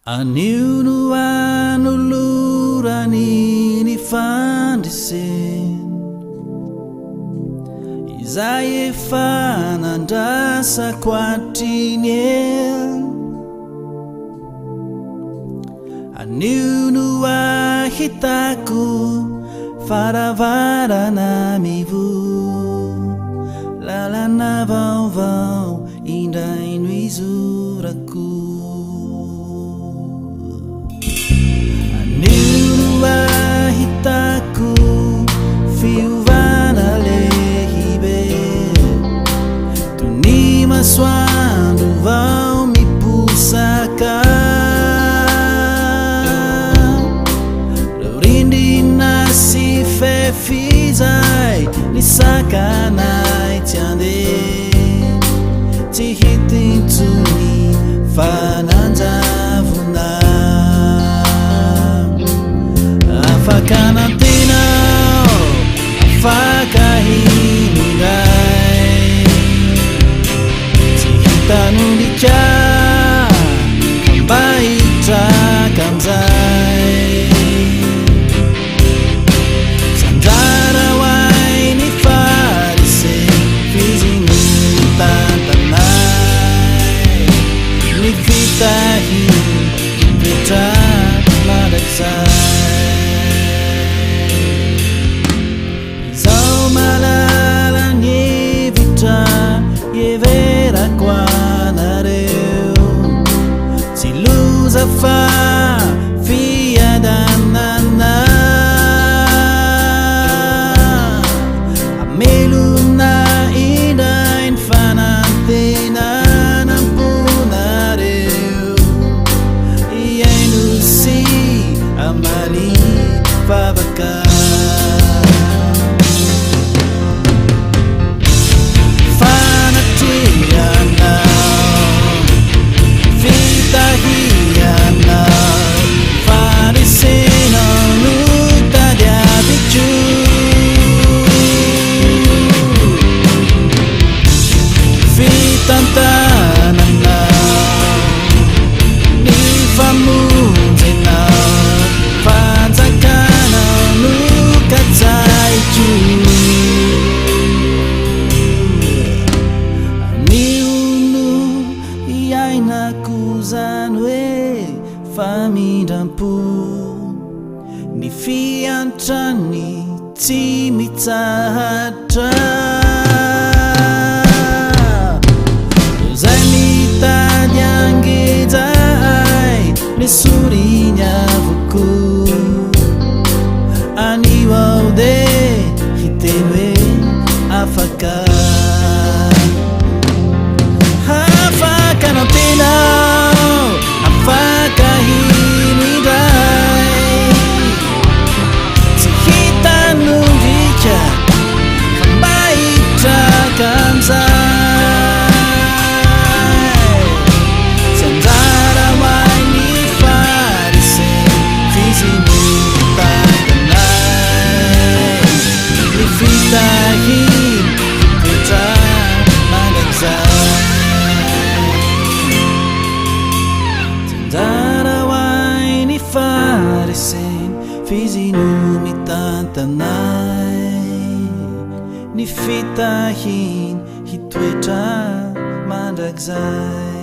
Anio no ano lorany ny fandreseny izay efa nandrasako hatriny eny. Anio no ahitako faravarana mivoha, lalana vaovao indray no izorako. Ahitako fiovana lehibe toy ny masoandro vao miposaka, reo rindrina sy fefy izay nisakanay tsy andeha, tsy hita intsony fa nanjavona. Afaka nantenao, afaka hinday, tsy hitan'olika mba hitraka amizay. Sandrara hoay ny fariseny fizy ny tantanay, ny fitahiny mipetra mandrakizay. Malala ny hevitra heverako anareo, tsy loza fa fiadanana, amelona indray ny fanantenanamponareo, iaino sy amaly vavaka. Nakuzany hoe famindram-po, ny fiantrany tsy mitsahatra, zay mitady angejay misoriny avoko. Anio ao de hiteny hoe afaka, afaka nantenao, afaka hinindray, tsy hitan'olika fa mba hitraka amizay. Tsy anjara hoay ny fariseny fizy ny tantanay, ny fitahiny mipetra mandrakizay. Fariseny fizy no mitantanay, ny fitahiny hitoetra mandrakizay.